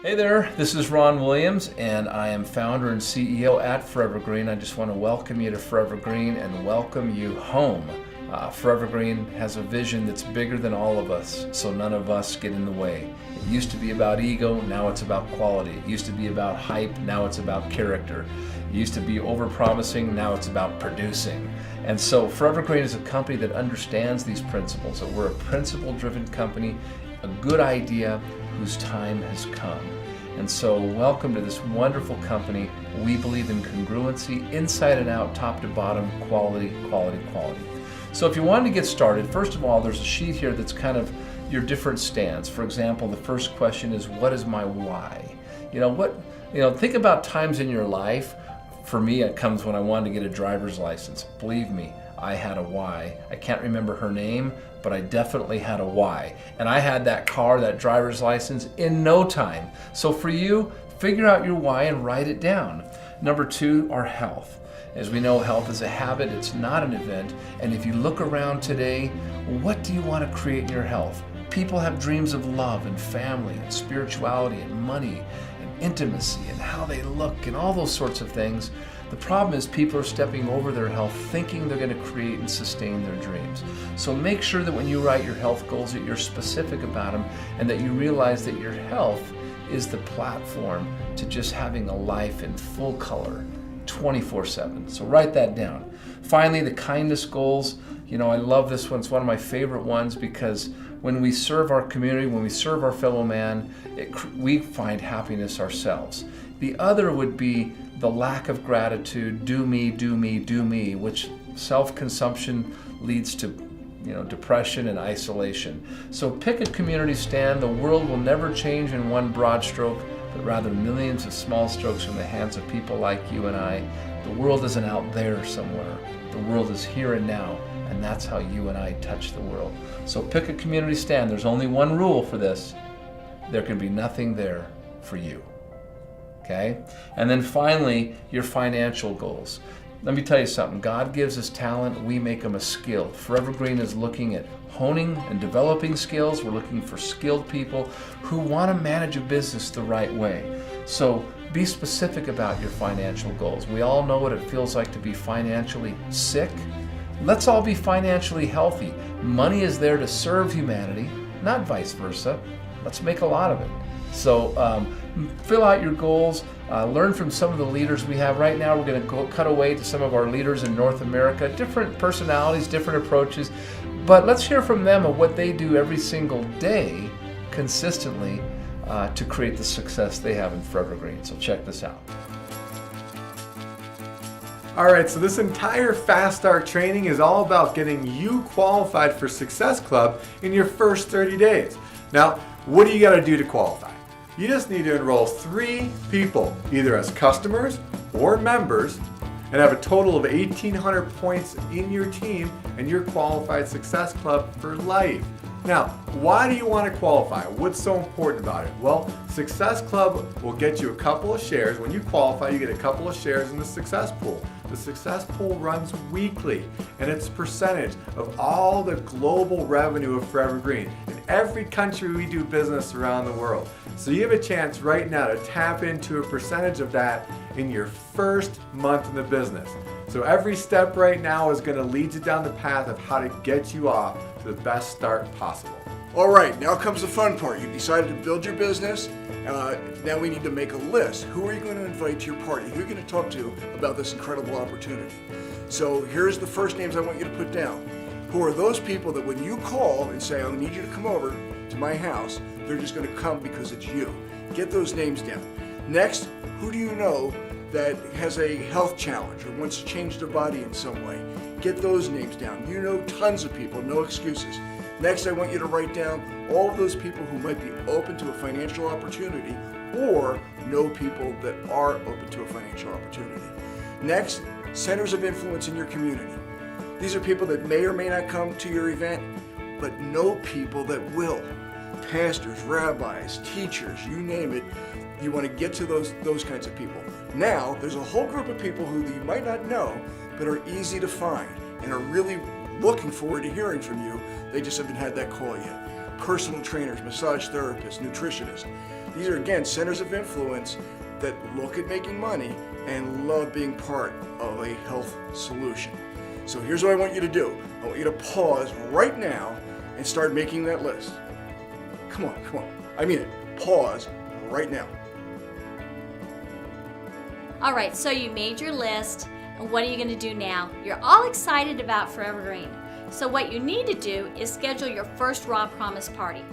Hey there, this is Ron Williams, and I am founder and CEO at Forever Green. I just want to welcome you to Forever Green and welcome you home. Forever Green has a vision that's bigger than all of us, so none of us get in the way. It used to be about ego, now it's about quality. It used to be about hype, now it's about character. It used to be over-promising, now it's about producing. And so Forever Green is a company that understands these principles, that we're a principle-driven company, a good idea whose time has come. And so welcome to this wonderful company. We believe in congruency, inside and out, top to bottom, quality, quality, quality. So if you wanted to get started, first of all, there's a sheet here that's kind of your different stands. For example, the first question is, what is my why? Think about times in your life. For me, it comes when I wanted to get a driver's license. Believe me, I had a why. I can't remember her name, but I definitely had a why. And I had that car, that driver's license, in no time. So for you, figure out your why and write it down. Number two, our health. As we know, health is a habit, it's not an event. And if you look around today, what do you want to create in your health? People have dreams of love and family and spirituality and money and intimacy and how they look and all those sorts of things. The problem is people are stepping over their health thinking they're going to create and sustain their dreams. So make sure that when you write your health goals that you're specific about them and that you realize that your health is the platform to just having a life in full color 24/7. So write that down. Finally, the kindness goals. I love this one. It's one of my favorite ones because when we serve our community, when we serve our fellow man, we find happiness ourselves. The other would be the lack of gratitude, do me, do me, do me, which self-consumption leads to depression and isolation. So pick a community stand. The world will never change in one broad stroke, but rather millions of small strokes from the hands of people like you and I. The world isn't out there somewhere. The world is here and now, and that's how you and I touch the world. So pick a community stand. There's only one rule for this. There can be nothing there for you. Okay? And then finally, your financial goals. Let me tell you something. God gives us talent. We make them a skill. Forever Green is looking at honing and developing skills. We're looking for skilled people who want to manage a business the right way. So be specific about your financial goals. We all know what it feels like to be financially sick. Let's all be financially healthy. Money is there to serve humanity, not vice versa. Let's make a lot of it. So fill out your goals. Learn from some of the leaders we have. Right now we're going to cut away to some of our leaders in North America. Different personalities, different approaches. But let's hear from them of what they do every single day consistently to create the success they have in Forever Green. So check this out. All right, so this entire Fast Start training is all about getting you qualified for Success Club in your first 30 days. Now, what do you got to do to qualify? You just need to enroll 3 people, either as customers or members, and have a total of 1,800 points in your team, and you're qualified Success Club for life. Now, why do you want to qualify? What's so important about it? Well, Success Club will get you a couple of shares. When you qualify, you get a couple of shares in the Success Pool. The Success Pool runs weekly, and it's a percentage of all the global revenue of Forever Green in every country we do business around the world. So you have a chance right now to tap into a percentage of that in your first month in the business. So every step right now is going to lead you down the path of how to get you off to the best start possible. All right, now comes the fun part. You decided to build your business. Now we need to make a list. Who are you going to invite to your party? Who are you going to talk to about this incredible opportunity? So here's the first names I want you to put down. Who are those people that when you call and say, I need you to come over to my house, they're just going to come because it's you. Get those names down. Next, who do you know that has a health challenge or wants to change their body in some way? Get those names down. You know tons of people, no excuses. Next, I want you to write down all of those people who might be open to a financial opportunity or know people that are open to a financial opportunity. Next, centers of influence in your community. These are people that may or may not come to your event, but know people that will. Pastors, rabbis, teachers, you name it. You want to get to those kinds of people. Now, there's a whole group of people who you might not know, but are easy to find and are really looking forward to hearing from you. They just haven't had that call yet. personal trainers, massage therapists, nutritionists. These are, again, centers of influence that look at making money and love being part of a health solution. So here's what I want you to do. I want you to pause right now and start making that list. Come on, come on. I mean it. Pause right now. All right, so you made your list, and what are you going to do now? You're all excited about Forever Green. So what you need to do is schedule your first Raw Promise party.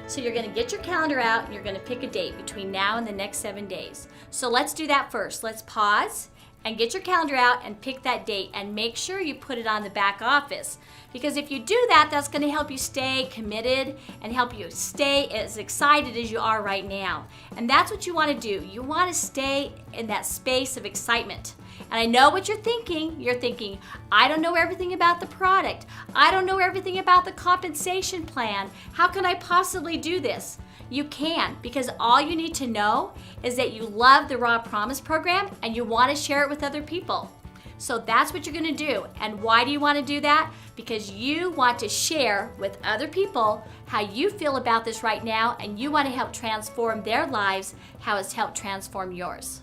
So you're going to get your calendar out and you're going to pick a date between now and the next 7 days. So let's do that first. Let's pause and get your calendar out and pick that date, and make sure you put it on the back office. Because if you do that, that's going to help you stay committed and help you stay as excited as you are right now. And that's what you want to do. You want to stay in that space of excitement. And I know what you're thinking. You're thinking, I don't know everything about the product. I don't know everything about the compensation plan. How can I possibly do this? You can, because all you need to know is that you love the Raw Promise program and you want to share it with other people. So that's what you're going to do. And why do you want to do that? Because you want to share with other people how you feel about this right now, and you want to help transform their lives how it's helped transform yours.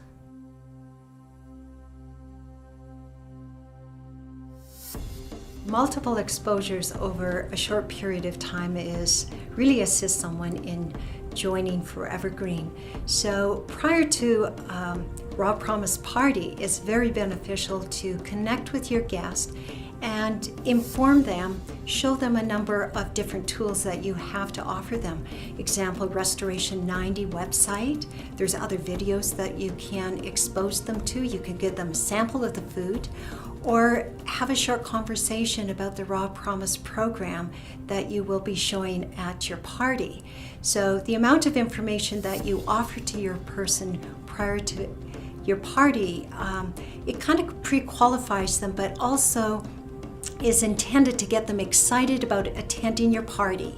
Multiple exposures over a short period of time really assists someone in joining Forever Green. So prior to Raw Promise Party, it's very beneficial to connect with your guest and inform them, show them a number of different tools that you have to offer them. Example, Restoration 90 website. There's other videos that you can expose them to. You can give them a sample of the food, or have a short conversation about the Raw Promise program that you will be showing at your party. So the amount of information that you offer to your person prior to your party, it kind of pre-qualifies them, but also is intended to get them excited about attending your party,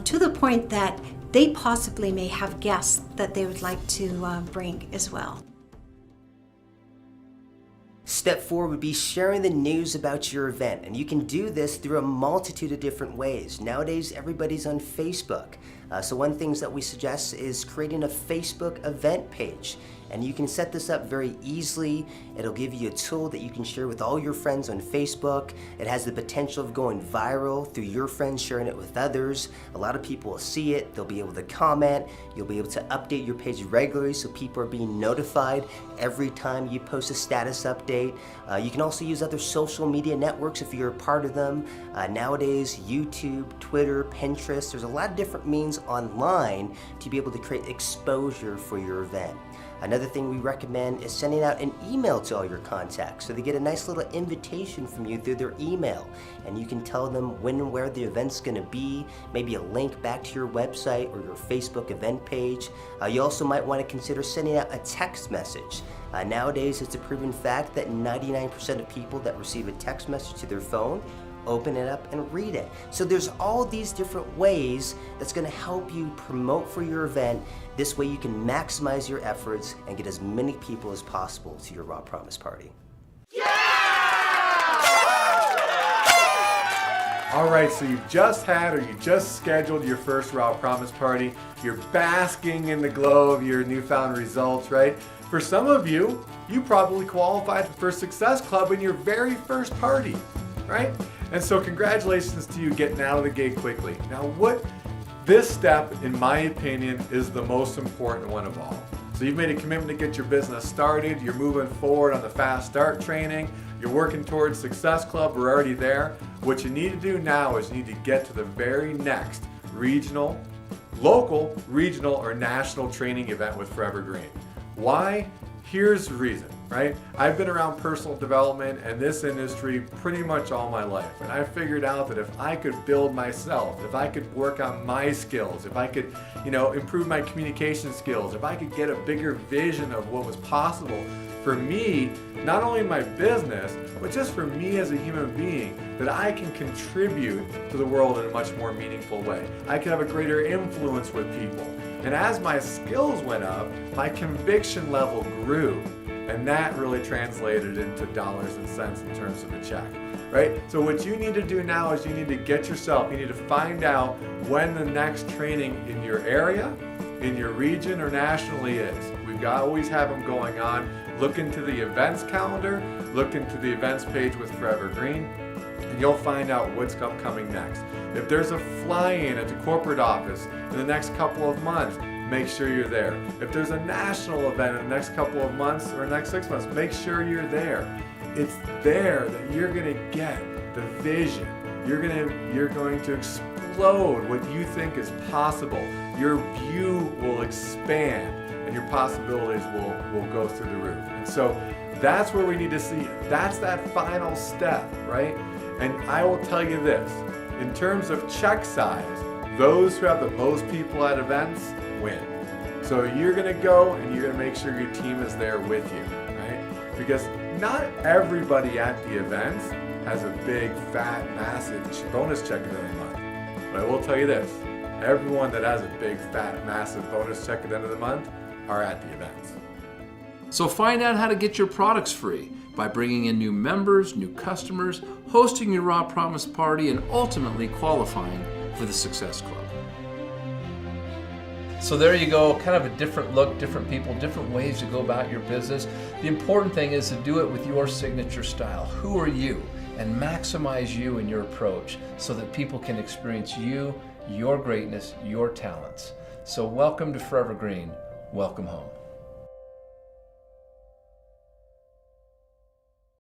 to the point that they possibly may have guests that they would like to bring as well. Step 4 would be sharing the news about your event, and you can do this through a multitude of different ways. Nowadays, everybody's on Facebook. So one thing that we suggest is creating a Facebook event page. And you can set this up very easily. It'll give you a tool that you can share with all your friends on Facebook. It has the potential of going viral through your friends sharing it with others. A lot of people will see it, they'll be able to comment, you'll be able to update your page regularly so people are being notified every time you post a status update. You can also use other social media networks if you're a part of them. Nowadays, YouTube, Twitter, Pinterest, there's a lot of different means online to be able to create exposure for your event. Another thing we recommend is sending out an email to all your contacts so they get a nice little invitation from you through their email, and you can tell them when and where the event's going to be, maybe a link back to your website or your Facebook event page. You also might want to consider sending out a text message. Nowadays, it's a proven fact that 99% of people that receive a text message to their phone open it up and read it. So there's all these different ways that's going to help you promote for your event. This way you can maximize your efforts and get as many people as possible to your Raw Promise Party. All right, so you just had or you just scheduled your first Raw Promise Party. You're basking in the glow of your newfound results, right? For some of you, you probably qualified for Success Club in your very first party, right? And so congratulations to you getting out of the gate quickly. Now this step, in my opinion, is the most important one of all. So you've made a commitment to get your business started, you're moving forward on the Fast Start training, you're working towards Success Club, we're already there. What you need to do now is you need to get to the very next regional, local, regional, or national training event with Forever Green. Why? Here's the reason, right? I've been around personal development and this industry pretty much all my life, and I figured out that if I could build myself, if I could work on my skills, if I could, improve my communication skills, if I could get a bigger vision of what was possible for me, not only in my business, but just for me as a human being, that I can contribute to the world in a much more meaningful way. I can have a greater influence with people. And as my skills went up, my conviction level grew. And that really translated into dollars and cents in terms of a check, right? So what you need to do now is you need to you need to find out when the next training in your area, in your region, or nationally is. We've always have them going on. Look into the events calendar, look into the events page with Forever Green, and you'll find out what's upcoming next. If there's a fly-in at the corporate office in the next couple of months, make sure you're there. If there's a national event in the next couple of months or next 6 months, make sure you're there. It's there that you're going to get the vision. You're going to explode what you think is possible. Your view will expand and your possibilities will go through the roof. And so that's where we need to see it. That's that final step, right? And I will tell you this, in terms of check size, those who have the most people at events win. So you're going to go and you're going to make sure your team is there with you, right? Because not everybody at the events has a big, fat, massive bonus check at the end of the month. But I will tell you this, everyone that has a big, fat, massive bonus check at the end of the month are at the events. So find out how to get your products free by bringing in new members, new customers, hosting your Raw Promise party, and ultimately qualifying for the Success Club. So there you go, kind of a different look, different people, different ways to go about your business. The important thing is to do it with your signature style. Who are you? And maximize you in your approach so that people can experience you, your greatness, your talents. So welcome to Forever Green. Welcome home.